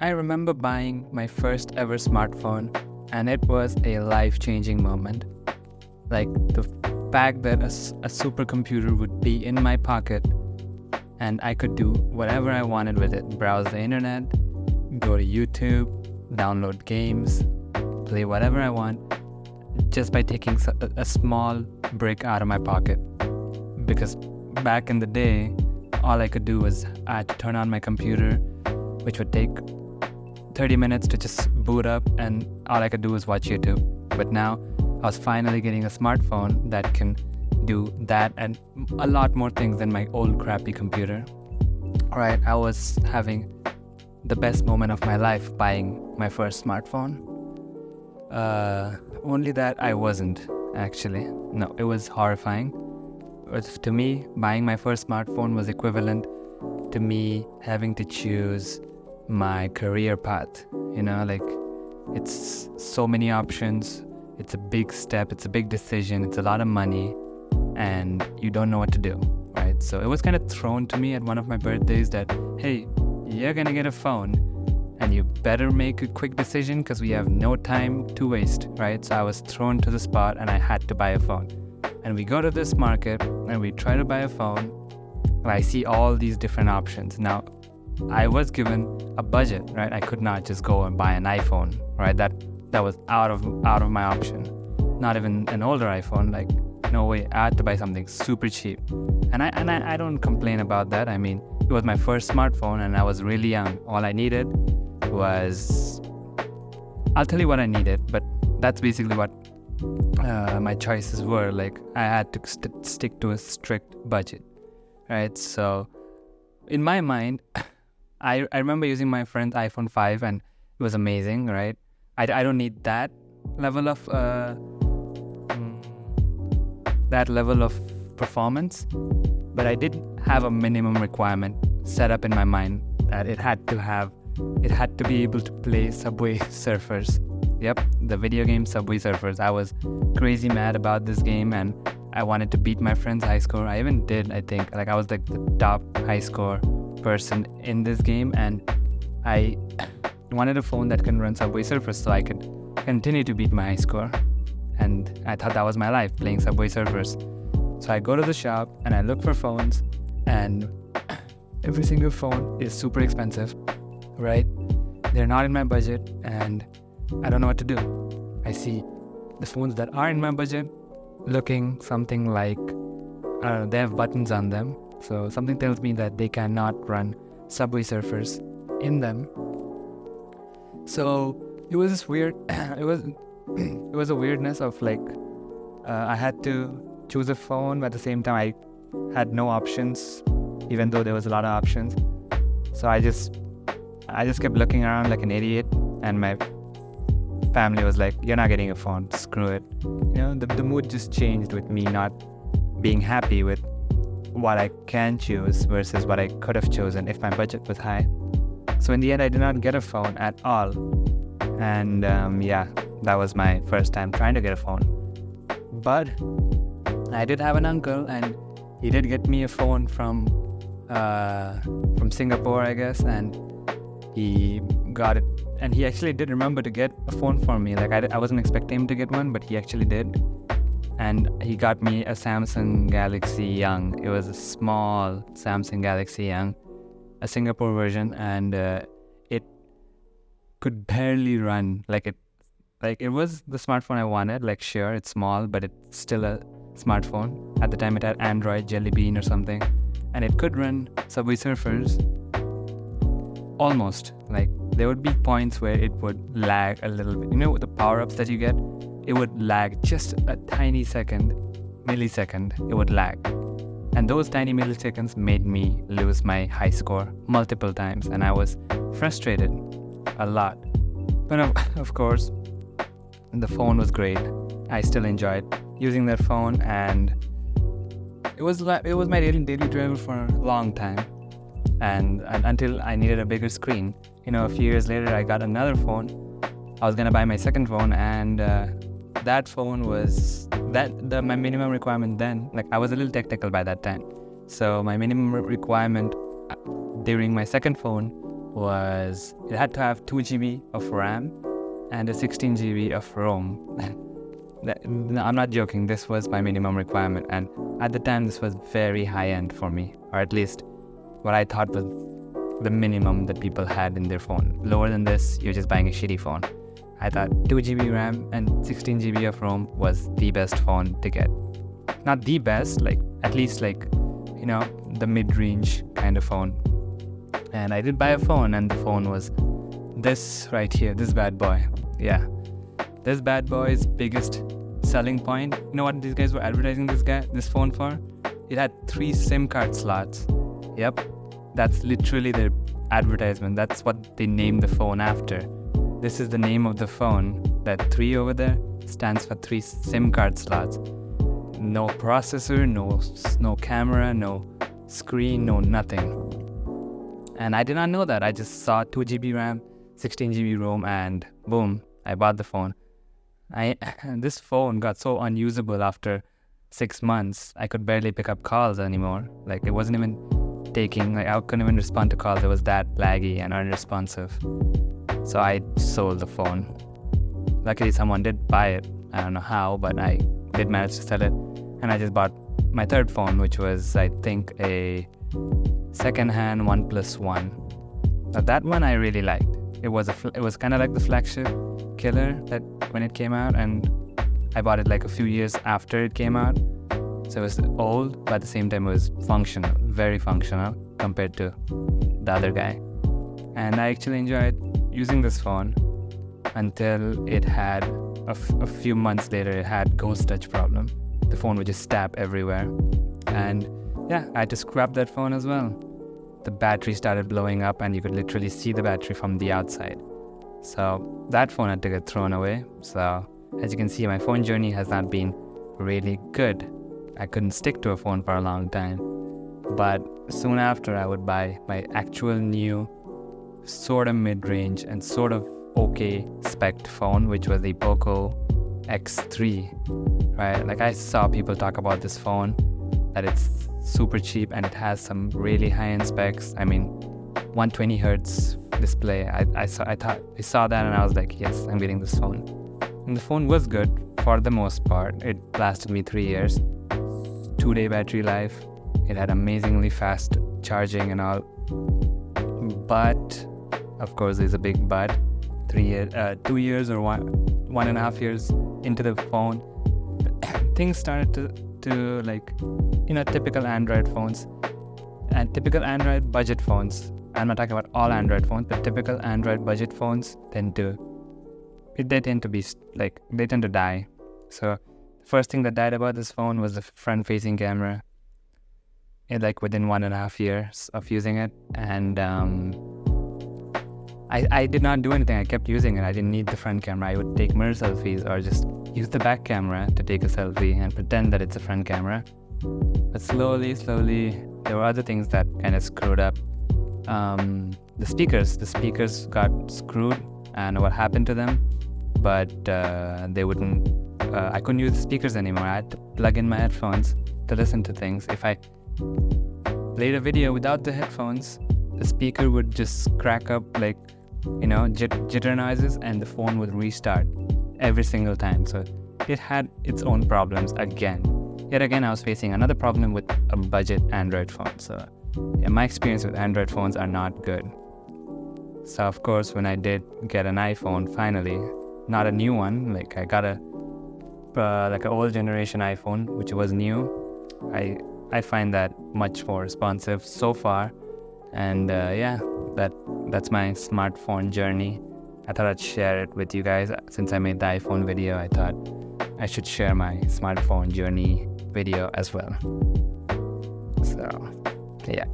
I remember buying my first ever smartphone, and it was a life-changing moment. Like the fact that a supercomputer would be in my pocket and I could do whatever I wanted with it. Browse the internet, go to YouTube, download games, play whatever I want just by taking a small brick out of my pocket. Because back in the day, all I could do was I had to turn on my computer, which would take 30 minutes to just boot up, and all I could do was watch YouTube. But now I was finally getting a smartphone that can do that and a lot more things than my old crappy computer. Alright, I was having the best moment of my life buying my first smartphone. Only that I wasn't, actually. No, it was horrifying. To me, buying my first smartphone was equivalent to me having to choose my career path. Like it's so many options. It's a big step. It's a big decision. It's a lot of money, and you don't know what to do, right? So it was kind of thrown to me at one of my birthdays that, hey, you're gonna get a phone, and you better make a quick decision because we have no time to waste, right? So I was thrown to the spot, and I had to buy a phone. And we go to this market, and we try to buy a phone, and I see all these different options. Now, I was given a budget, right? I could not just go and buy an iPhone, right? That was out of my option. Not even an older iPhone. Like, no way. I had to buy something super cheap, and I don't complain about that. I mean, it was my first smartphone, and I was really young. All I needed was, I'll tell you what I needed, but that's basically what my choices were. Like, I had to stick to a strict budget, right? So, in my mind, I remember using my friend's iPhone 5, and it was amazing, right? I don't need that level of performance, but I did have a minimum requirement set up in my mind that it had to be able to play Subway Surfers. Yep, the video game Subway Surfers. I was crazy mad about this game, and I wanted to beat my friend's high score. I even did, I think. Like, I was like the top high score person in this game, and I wanted a phone that can run Subway Surfers so I could continue to beat my high score. And I thought that was my life, playing Subway Surfers. So I go to the shop and I look for phones, and every single phone is super expensive, right? They're not in my budget, and I don't know what to do. I see the phones that are in my budget looking something like, they have buttons on them. So something tells me that they cannot run Subway Surfers in them. So it was this weird, it was a weirdness of like, I had to choose a phone, but at the same time I had no options, even though there was a lot of options. So I just kept looking around like an idiot, and my family was like, you're not getting a phone, screw it. The mood just changed with me not being happy with what I can choose versus what I could have chosen if my budget was high. So in the end, I did not get a phone at all. And that was my first time trying to get a phone. But I did have an uncle, and he did get me a phone from Singapore, I guess, and he got it. And he actually did remember to get a phone for me. Like, I wasn't expecting him to get one, but he actually did. And he got me a Samsung Galaxy Young. It was a small Samsung Galaxy Young, a Singapore version, and it could barely run. Like it was the smartphone I wanted. Like, sure, it's small, but it's still a smartphone. At the time, it had Android Jelly Bean or something, and it could run Subway Surfers. Almost. Like, there would be points where it would lag a little bit. With the power-ups that you get, it would lag just a tiny millisecond, it would lag. And those tiny milliseconds made me lose my high score multiple times, and I was frustrated a lot. But of course, the phone was great. I still enjoyed using that phone, and it was my daily driver for a long time. And until I needed a bigger screen. A few years later, I got another phone. I was gonna buy my second phone, and that phone was my minimum requirement then. Like, I was a little technical by that time, so my minimum requirement during my second phone was it had to have 2 GB of RAM and a 16 GB of ROM. No, I'm not joking, this was my minimum requirement, and at the time this was very high end for me, or at least what I thought was the minimum that people had in their phone. Lower than this, you're just buying a shitty phone. I thought 2 GB RAM and 16 GB of ROM was the best phone to get. Not the best, like at least like, you know, the mid-range kind of phone. And I did buy a phone, and the phone was this right here, this bad boy. Yeah, this bad boy's biggest selling point. You know what these guys were advertising this phone for? It had 3 SIM card slots. Yep, that's literally their advertisement. That's what they named the phone after. This is the name of the phone. That 3 over there stands for 3 SIM card slots. No processor, no camera, no screen, no nothing. And I did not know that. I just saw 2 GB RAM, 16 GB ROM, and boom, I bought the phone. This phone got so unusable after 6 months. I could barely pick up calls anymore. Like, it wasn't even taking, like, I couldn't even respond to calls. It was that laggy and unresponsive. So I sold the phone. Luckily, someone did buy it. I don't know how, but I did manage to sell it. And I just bought my third phone, which was, I think, a second-hand OnePlus One. Now, that one I really liked. It was kind of like the flagship killer that when it came out, and I bought it like a few years after it came out. So it was old, but at the same time it was functional, very functional compared to the other guy. And I actually enjoyed using this phone until it had a few months later, it had ghost touch problem. The phone would just tap everywhere. And yeah, I had to scrap that phone as well. The battery started blowing up, and you could literally see the battery from the outside. So that phone had to get thrown away. So as you can see, my phone journey has not been really good. I couldn't stick to a phone for a long time. But soon after, I would buy my actual new sort of mid-range and sort of okay spec phone, which was the Poco X3, right? Like, I saw people talk about this phone, that it's super cheap and it has some really high-end specs. I mean, 120 hertz display. I saw that, and I was like, yes, I'm getting this phone. And the phone was good for the most part. It lasted me 3 years, 2-day battery life. It had amazingly fast charging and all. But of course, there's a big but. 2 years or 1.5 years into the phone, things started to like, you know, typical Android phones and typical Android budget phones. I'm not talking about all Android phones, but typical Android budget phones tend to die. So the first thing that died about this phone was the front-facing camera. Like within 1.5 years of using it, and I did not do anything. I kept using it. I didn't need the front camera. I would take mirror selfies or just use the back camera to take a selfie and pretend that it's a front camera. But slowly, there were other things that kind of screwed up. The speakers got screwed, and what happened to them? But they wouldn't. I couldn't use the speakers anymore. I had to plug in my headphones to listen to things. If I played a video without the headphones, the speaker would just crack up, like, you know, jitter noises, and the phone would restart every single time. So it had its own problems again. Yet again, I was facing another problem with a budget Android phone. So yeah, my experience with Android phones are not good. So of course, when I did get an iPhone finally, not a new one, like I got like an old generation iPhone, which was new. I find that much more responsive so far. And yeah, that's my smartphone journey. I thought I'd share it with you guys. Since I made the iPhone video, I thought I should share my smartphone journey video as well. So yeah.